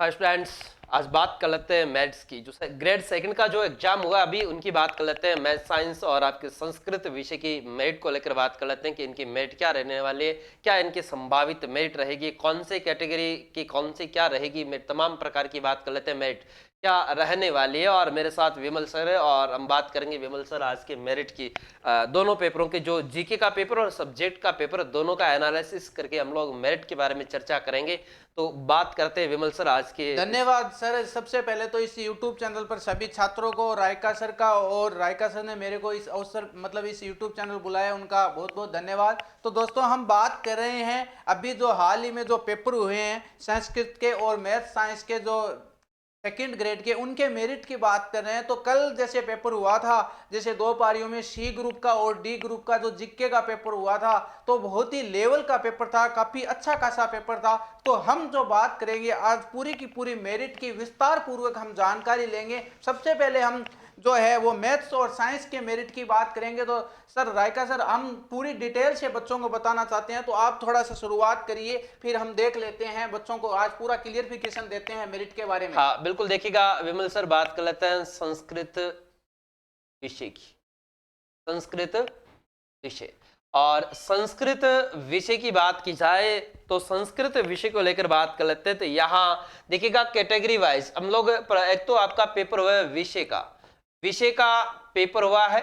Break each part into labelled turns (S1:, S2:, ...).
S1: Hi students, आज बात कर लेते हैं मैथ्स की। जो ग्रेड सेकंड का जो एग्जाम हुआ अभी उनकी बात कर लेते हैं। मैथ साइंस और आपके संस्कृत विषय की मेरिट को लेकर बात कर लेते हैं कि इनकी मेरिट क्या रहने वाली है, क्या इनकी संभावित मेरिट रहेगी, कौन से कैटेगरी की कौन सी क्या रहेगी मेरिट, तमाम प्रकार की बात कर लेते हैं मेरिट क्या रहने वाली है। और मेरे साथ विमल सर है और हम बात करेंगे विमल सर आज के मेरिट की दोनों पेपरों के, जो जीके का पेपर और सब्जेक्ट का पेपर, दोनों का एनालिसिस करके हम लोग मेरिट के बारे में चर्चा करेंगे। तो बात करते हैं विमल सर आज के।
S2: धन्यवाद सर। सबसे पहले तो इस YouTube चैनल पर सभी छात्रों को, रायका सर का, और रायका सर ने मेरे को इस अवसर मतलब इस YouTube चैनल बुलाया, उनका बहुत बहुत धन्यवाद। तो दोस्तों, हम बात कर रहे हैं अभी जो हाल ही में जो पेपर हुए हैं संस्कृत के और मैथ साइंस के, जो सेकंड ग्रेड के, उनके मेरिट की बात कर रहे हैं। तो कल जैसे पेपर हुआ था, जैसे दो पारियों में सी ग्रुप का और डी ग्रुप का जो जीके का पेपर हुआ था, तो बहुत ही लेवल का पेपर था, काफी अच्छा खासा पेपर था। तो हम जो बात करेंगे आज पूरी की पूरी मेरिट की विस्तार पूर्वक हम जानकारी लेंगे। सबसे पहले हम जो है वो मैथ्स और साइंस के मेरिट की बात करेंगे। तो सर रायका सर, हम पूरी डिटेल से बच्चों को बताना चाहते हैं, तो आप थोड़ा सा शुरुआत करिए, फिर हम देख लेते हैं बच्चों को आज पूरा क्लियरिफिकेशन देते हैं मेरिट के बारे में।
S1: हाँ बिल्कुल, देखिएगा विमल सर, बात कर लेते हैं संस्कृत विषय की। संस्कृत विषय और संस्कृत विषय की बात की जाए तो संस्कृत विषय को लेकर बात कर लेते हैं। तो यहाँ देखिएगा कैटेगरी वाइज हम लोग, एक तो आपका पेपर हुआ है विषय का पेपर हुआ है,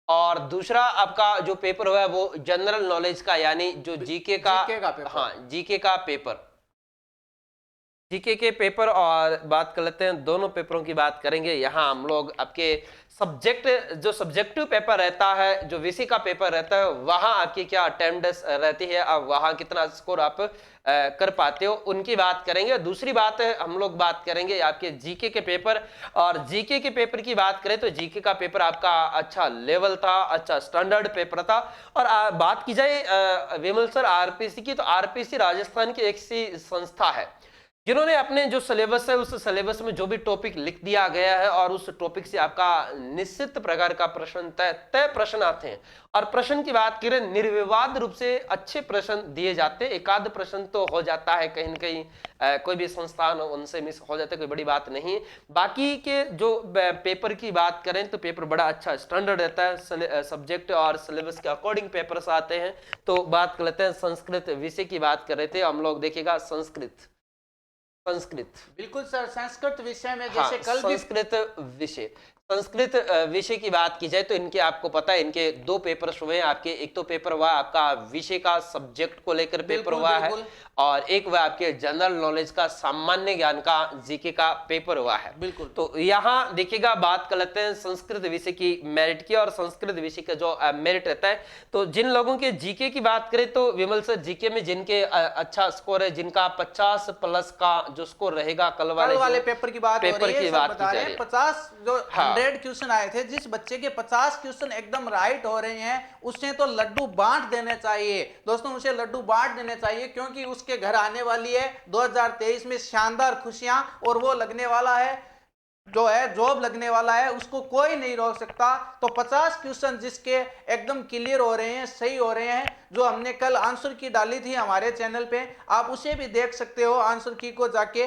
S1: और दूसरा आपका जो पेपर हुआ है वो जनरल नॉलेज का, यानी जो जीके का
S2: पेपर।
S1: हाँ, जीके का पेपर, जीके के पेपर। और बात कर लेते हैं, दोनों पेपरों की बात करेंगे। यहाँ हम लोग आपके सब्जेक्ट, जो सब्जेक्टिव पेपर रहता है, जो विषय का पेपर रहता है, वहाँ आपकी क्या अटेंडेंस रहती है, अब वहाँ कितना स्कोर आप कर पाते हो, उनकी बात करेंगे। दूसरी बात है, हम लोग बात करेंगे आपके जीके के पेपर। और जीके के पेपर की बात करें तो जीके का पेपर आपका अच्छा लेवल था, अच्छा स्टैंडर्ड पेपर था। और बात की जाए विमल सर आरपीसी की, तो आरपीसी राजस्थान की एक सी संस्था है जिन्होंने अपने जो सिलेबस है उस सिलेबस में जो भी टॉपिक लिख दिया गया है और उस टॉपिक से आपका निश्चित प्रकार का प्रश्न तय प्रश्न आते हैं। और प्रश्न की बात करें, निर्विवाद रूप से अच्छे प्रश्न दिए जाते हैं। एक आध प्रश्न तो हो जाता है कहीं न कहीं, कोई भी संस्थान उनसे मिस हो जाते, कोई बड़ी बात नहीं। बाकी के जो पेपर की बात करें तो पेपर बड़ा अच्छा स्टैंडर्ड रहता है, सब्जेक्ट और सिलेबस के अकॉर्डिंग पेपर्स आते हैं। तो बात कर लेते हैं संस्कृत विषय की, बात कर रहे थे हम लोग। देखिएगा संस्कृत
S2: बिल्कुल सर, संस्कृत विषय में जैसे
S1: हाँ,
S2: कल भी
S1: संस्कृत विषय की बात की जाए तो इनके, आपको पता है, इनके दो पेपर हुए हैं आपके। एक तो पेपर हुआ आपका विषय का सब्जेक्ट को लेकर पेपर हुआ है, और एक हुआ आपके जनरल नॉलेज का, सामान्य ज्ञान का, जीके का पेपर हुआ है।
S2: बिल्कुल।
S1: तो यहाँ देखिएगा, बात कर लेते हैं संस्कृत विषय की मेरिट की। और संस्कृत विषय का जो मेरिट रहता है, तो जिन लोगों के जीके की बात करें तो विमल सर, जीके में जिनके अच्छा स्कोर है, जिनका 50 प्लस का जो स्कोर रहेगा, कल वाले
S2: पेपर की बात
S1: पेपर की बात की जा रही है।
S2: 50 जो
S1: हाँ,
S2: 100 क्वेश्चन आए थे, जिस बच्चे के 50 क्वेश्चन एकदम राइट हो रहे हैं, उसने तो लड्डू बांट देने चाहिए दोस्तों, उसे लड्डू बांट देने चाहिए, क्योंकि उसके घर आने वाली है 2023 में शानदार खुशियां, और वो लगने वाला है, जो है जॉब लगने वाला है, उसको कोई नहीं रोक सकता। तो 50 क्वेश्चन जिसके एकदम क्लियर हो रहे हैं, सही हो रहे हैं, जो हमने कल आंसर की डाली थी हमारे चैनल पे, आप उसे भी देख सकते हो आंसर की को जाके।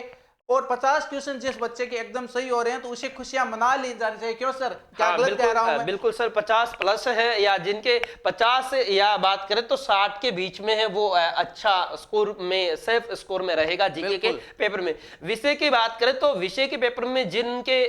S2: और 50 क्वेश्चन जिस बच्चे के एकदम सही हो रहे हैं, तो उसे खुशियां मना ली जानी चाहिए। क्यों सर, क्या गलत कह रहा हूं मैं?
S1: बिल्कुल सर, 50 प्लस है, या जिनके 50 या बात करें तो 60 के बीच में है, वो अच्छा स्कोर में, सेफ स्कोर में रहेगा जीके के पेपर में। विषय की बात करें तो विषय के पेपर में जिनके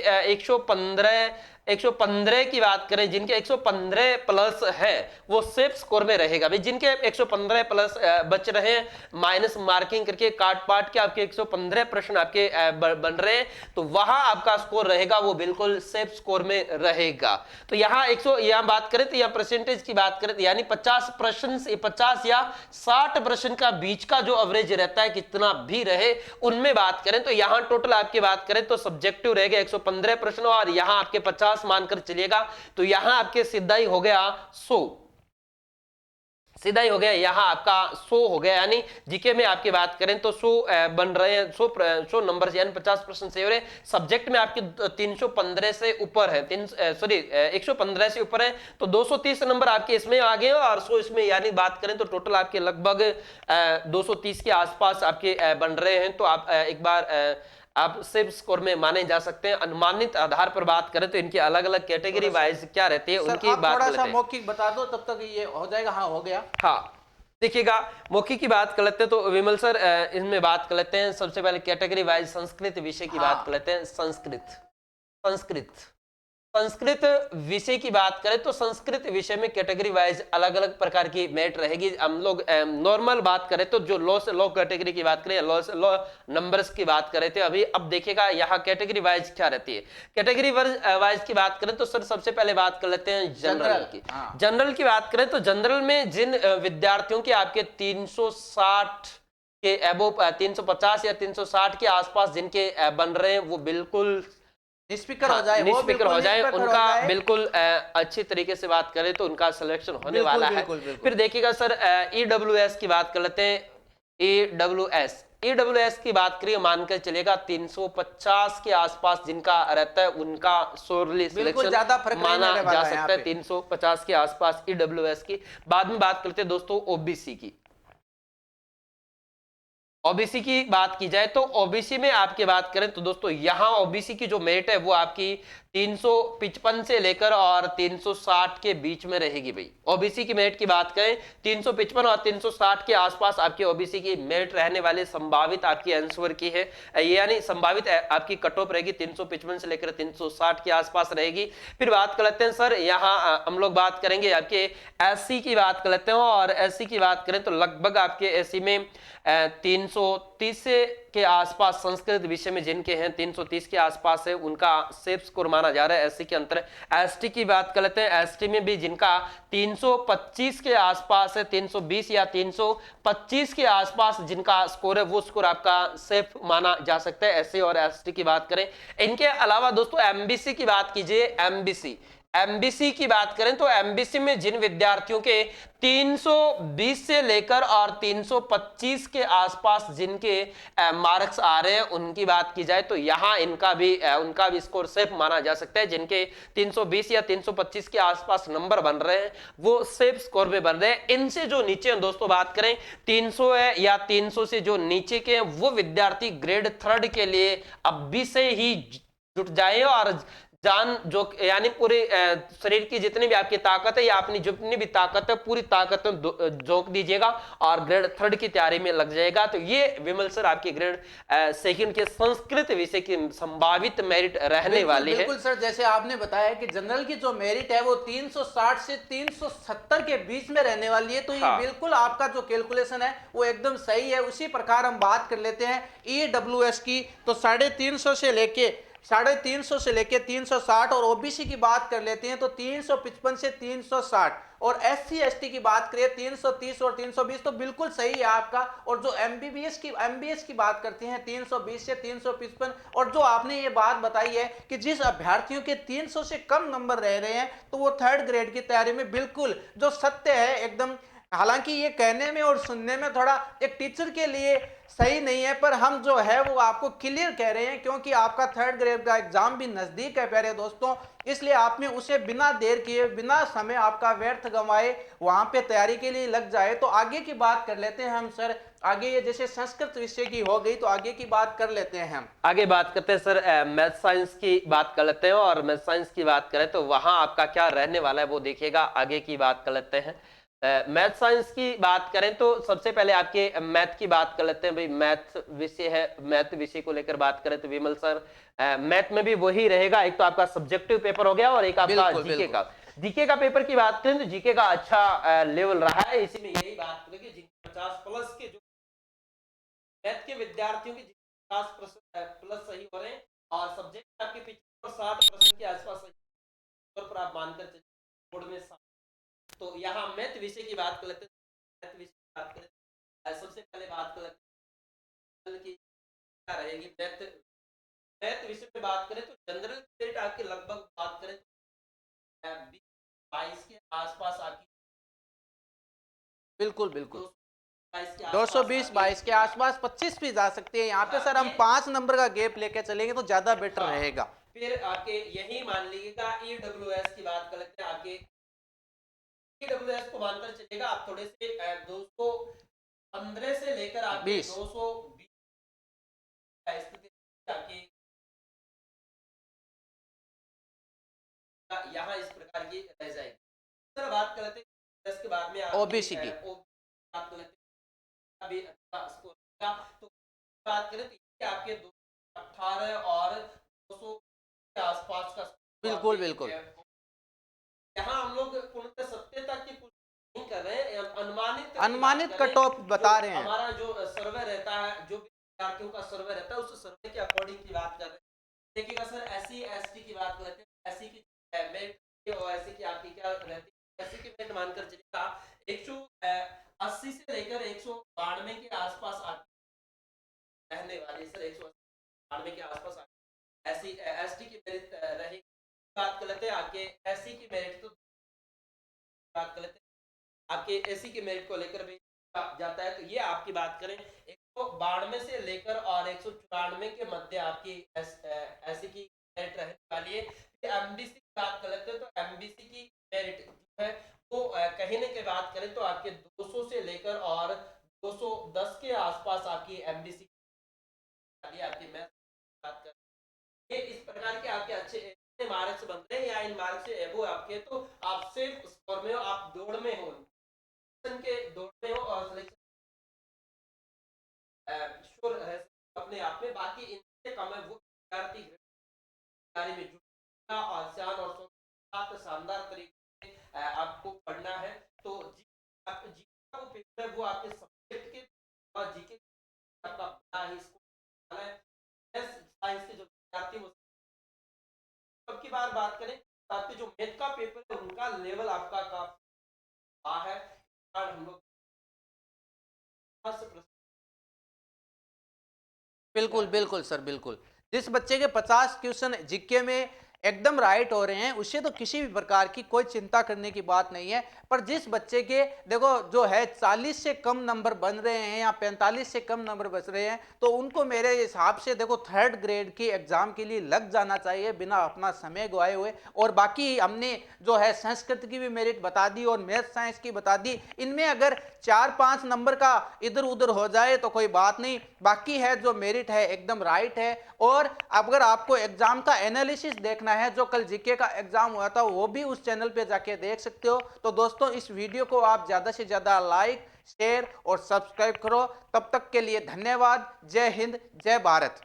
S1: 115 की बात करें, जिनके 115 प्लस है वो सेफ स्कोर में रहेगा। भाई जिनके 115 प्लस बच रहे हैं, माइनस मार्किंग करके काट पाट के आपके 115 प्रश्न आपके बन रहे हैं, तो वहां आपका स्कोर रहेगा वो बिल्कुल सेफ स्कोर में रहेगा। तो यहाँ 100, यहाँ बात करें तो यहाँ परसेंटेज की बात करें तो यानी 50 प्रश्न से 50 या 60 प्रश्न का बीच का जो एवरेज रहता है, कितना भी रहे, उनमें बात करें तो यहाँ टोटल आपकी बात करें तो सब्जेक्टिव रहेगा 115 प्रश्न, और यहाँ आपके 50 मानकर चलिएगा, तो यहां आपके सीधा ही हो गया 100, सीधा ही हो गया, यहां आपका 100 हो गया। यानी जीके में आपकी बात करें तो 100 बन रहे हैं, 100 नंबर से, यानी 50% से हो रहे। सब्जेक्ट में आपके 315 से ऊपर है, 115 से ऊपर है, तो 230 नंबर आपके इसमें आ गए और 100 इसमें, यानी बात करें तो टोटल आपके लगभग 230 के आसपास आपके बन रहे हैं। तो आप एक बार आप सिर्फ स्कोर में माने जा सकते हैं। अनुमानित आधार पर बात करें तो इनकी अलग अलग कैटेगरी वाइज क्या रहती है
S2: सर
S1: उनकी
S2: आप
S1: बात
S2: थोड़ा
S1: कर
S2: सा
S1: लेते हैं।
S2: मौखिक बता दो, तब तक ये हो जाएगा। हाँ हो गया।
S1: हाँ देखिएगा, मौखिक की बात कर लेते हैं तो विमल सर इसमें बात कर लेते हैं। सबसे पहले कैटेगरी वाइज संस्कृत विषय की बात कर लेते हैं। संस्कृत संस्कृत संस्कृत विषय की बात करें तो संस्कृत विषय में कैटेगरी वाइज अलग अलग प्रकार की मेरिट रहेगी। हम लोग नॉर्मल बात करें तो जो लो से लो कैटेगरी की बात करें, लो से लो नंबर्स की बात करें थे अभी, अब देखिएगा यहाँ कैटेगरी वाइज क्या रहती है। कैटेगरी वाइज की बात करें तो सर सबसे पहले बात कर लेते हैं जनरल की। जनरल की बात करें तो जनरल में जिन विद्यार्थियों के आपके 360 के एबो 350 या 360 के आसपास जिनके बन रहे हैं वो बिल्कुल
S2: निस्पीकर हो जाए, वो
S1: निस्पीकर
S2: बिल्कुल
S1: हो जाए,
S2: निस्पीकर हो
S1: उनका
S2: जाए।
S1: बिल्कुल अच्छी तरीके से बात करें तो उनका सिलेक्शन होने
S2: बिल्कुल,
S1: वाला
S2: बिल्कुल,
S1: है।
S2: बिल्कुल।
S1: फिर देखिएगा सर ईडब्ल्यूएस की बात कर लेते हैं। ईडब्ल्यूएस की बात करिए, मानकर चलेगा 350 के आसपास जिनका रहता है उनका सोरली
S2: बिल्कुल
S1: सिलेक्शन
S2: ज्यादा फर्क नहीं
S1: माना
S2: रहने
S1: जा
S2: वाला है यहाँ
S1: सकता है।
S2: पे।
S1: 350 के आसपास ईडब्ल्यूएस की। बाद में बात करते हैं दोस्तों ओबीसी की। ओबीसी की बात की जाए तो ओबीसी में आपकी बात करें तो दोस्तों यहां ओबीसी की जो मेरिट है वो आपकी 355 से लेकर और 360 के बीच में रहेगी भाई। ओबीसी की मेरिट की बात करें 355 और 360 के आसपास आपकी ओबीसी की मेरिट रहने वाली संभावित आपकी आंसर की है, यानी संभावित आपकी कट ऑफ रहेगी 355 से लेकर 360 के आसपास रहेगी। फिर बात कर लेते हैं सर यहाँ हम लोग बात करेंगे आपके एससी की बात कर लेते हैं, और एससी की बात करें तो लगभग आपके एससी में 330 के आसपास संस्कृत विषय में जिनके हैं 330 के आसपास है उनका सेफ स्कोर माना जा रहा है एससी के अंतर। एसटी की बात कर लेते हैं। एसटी में भी जिनका 325 के आसपास है, 320 या 325 के आसपास जिनका स्कोर है वो स्कोर आपका सेफ माना जा सकता है एससी और एसटी की बात करें। इनके अलावा दोस्तों एमबीसी की बात कीजिए। एमबीसी की बात करें तो एमबीसी में जिन विद्यार्थियों के 320 से लेकर और 325 के आसपास जिनके मार्क्स आ रहे हैं उनकी बात की जाए तो यहां उनका भी स्कोर सेफ माना जा सकता है। जिनके 320 या 325 के आसपास नंबर बन रहे हैं वो सेफ स्कोर में बन रहे हैं। इनसे जो नीचे हैं दोस्तों बात करें 300 है या 300 से जो नीचे के हैं वो विद्यार्थी ग्रेड 3 के लिए अभी से ही जुट जाए और जान जो यानी पूरे शरीर की जितनी भी आपकी ताकत है या अपनी जितनी भी ताकत है पूरी ताकत झोंक दीजिएगा और ग्रेड 3 की तैयारी में लग जाएगा। तो ये विमल सर आपके ग्रेड 2 के संस्कृत विषय की संभावित मेरिट रहने वाली है।
S2: बिल्कुल सर, जैसे आपने बताया कि जनरल की जो मेरिट है वो 360 से 370 के बीच में रहने वाली है, तो ये बिल्कुल आपका जो कैलकुलेशन है वो एकदम सही है। उसी प्रकार हम बात कर लेते हैं ईडब्ल्यूएस की, तो 350 से लेके 350 से लेके 360, और ओबीसी की बात कर लेते हैं तो 355 से 360, और एससी एसटी की बात करें 330 और 320, तो बिल्कुल सही है आपका। और जो एमबीएस की बात करते हैं 320 से 355, और जो आपने ये बात बताई है कि जिस अभ्यर्थियों के 300 से कम नंबर रह रहे हैं तो वो 3rd ग्रेड की तैयारी में, बिल्कुल जो सत्य है एकदम। हालांकि ये कहने में और सुनने में थोड़ा एक टीचर के लिए सही नहीं है, पर हम जो है वो आपको क्लियर कह रहे हैं क्योंकि आपका 3rd ग्रेड का एग्जाम भी नजदीक है प्यारे दोस्तों, इसलिए आपने उसे बिना देर किए बिना समय आपका व्यर्थ गंवाए वहां पे तैयारी के लिए लग जाए। तो आगे की बात कर लेते हैं हम सर। आगे ये जैसे संस्कृत विषय की हो गई तो आगे की बात कर लेते हैं हम।
S1: आगे बात करते हैं सर मैथ साइंस की बात कर लेते हैं, और मैथ साइंस की बात करें तो वहां आपका क्या रहने वाला है वो देखिएगा। आगे की बात कर लेते हैं। मैथ साइंस की बात करें तो सबसे पहले आपके मैथ की बात कर लेते हैं भाई। मैथ विषय है, मैथ विषय को लेकर बात करें तो विमल सर मैथ में भी वही रहेगा। एक तो आपका सब्जेक्टिव पेपर हो गया और एक आपका जीके का पेपर की बात करें तो जीके का अच्छा लेवल रहा है। इसी में यही बात करें कि 50 प्लस के जो मैथ के विद्यार्थियों के 50% प्लस सही हो रहे हैं और सब्जेक्ट आपके 60% के आसपास सही पर आप मानकर चलिए बोर्ड में। तो यहाँ मैथ विषय की बात कर लेते हैं। मैथ विषय की बात करें सबसे पहले बात कर लेते हैं कि क्या रहेगी। मैथ विषय में बात करें तो जनरल मेरिट आपके लगभग बात करें 22 के आसपास आपकी,
S2: बिल्कुल 220 22 के आसपास, 25 भी जा सकती है यहाँ पे सर। हम 5 नंबर का गैप लेके चलेंगे तो ज्यादा बेटर रहेगा।
S1: फिर आपके यही मान लीजिएगा ईडब्ल्यूएस की बात कर लेते हैं। आपके ईडब्ल्यूएस को मानकर चलेगा आप थोड़े से 215 से लेकर आपके 220 स्थिति आपकी यहाँ इस प्रकार की रह जाएगी। सर बात कर लेते हैं 10 के बाद में
S2: ओबीसी की
S1: बात कर लेते हैं अभी अच्छा स्कोर का, तो बात करें तो ये आपके 218 और 200 के आसपास का
S2: बिल्कुल बिल्कुल
S1: यहाँ हम लोग पूर्णतः सत्यता की पुष्टि नहीं कर रहे हैं,
S2: अनुमानित कट ऑफ बता रहे हैं।
S1: हमारा जो सर्वे रहता है, जो विद्यार्थियों का सर्वे रहता है, उस सर्वे के अकॉर्डिंग की बात कर रहे हैं। देखिएगा सर SC ST की बात करते हैं, SC की मेरिट और SC की आपकी क्या रहती है, SC की मेरिट मानकर चलिएगा 180 से लेकर 192 के आसपास रहने वाली सर 192 के आसपास ऐसी ST की मेरिट रहेगी। बात कर लेते हैं आपके SC की मेरिट, तो बात कर लेते हैं आपके SC की मेरिट को लेकर भी जाता है, तो ये आपकी बात करें 192 से लेकर और 194 के मध्य आपकी SC की मेरिट रहने वाली है। MBC की बात कर लेते हैं, तो MBC की मेरिट जो है वो कहीं ना कहीं बात करें तो आपके 200 से लेकर और 210 के आसपास आपकी MBC आपकी मैथ बात कर, ये इस प्रकार के आपके अच्छे मार्क्स बन रहे हैं, या इन मार्क्स से एबो आपके, तो आप सिर्फ स्कोर में हो, आप दौड़ में हो, के दौड़ में हो और सिलेक्शन श्योर है अपने आप में। बाकी इनसे कम है वो विद्यार्थी में जुड़ना और आसान और शानदार तरीके से आपको पढ़ना है। तो जी का पेपर है वो आपके सब्जेक्ट के और जीके आपका बड़ा ही स्कोर है। साइंस के जो विद्यार्थी वो अब की बात करें तो आपके जो मैथ का पेपर है उनका लेवल आपका काफी है। हम लोग
S2: बिल्कुल बिल्कुल सर बिल्कुल। जिस बच्चे के 50 क्वेश्चन जीके में एकदम राइट हो रहे हैं उसे तो किसी भी प्रकार की कोई चिंता करने की बात नहीं है, पर जिस बच्चे के देखो जो है 40 से कम नंबर बन रहे हैं या 45 से कम नंबर बच रहे हैं, तो उनको मेरे हिसाब से देखो 3rd ग्रेड की एग्जाम के लिए लग जाना चाहिए बिना अपना समय गवाए हुए। और बाकी हमने जो है संस्कृत की भी मेरिट बता दी और मैथ साइंस की बता दी, इनमें अगर 4-5 नंबर का इधर उधर हो जाए तो कोई बात नहीं, बाकी है जो मेरिट है एकदम राइट है। और अगर आपको एग्जाम का एनालिसिस देखना है, जो कल जीके का एग्जाम हुआ था, वो भी उस चैनल पे जाके देख सकते हो। तो दोस्तों इस वीडियो को आप ज्यादा से ज्यादा लाइक शेयर और सब्सक्राइब करो। तब तक के लिए धन्यवाद। जय हिंद जय भारत।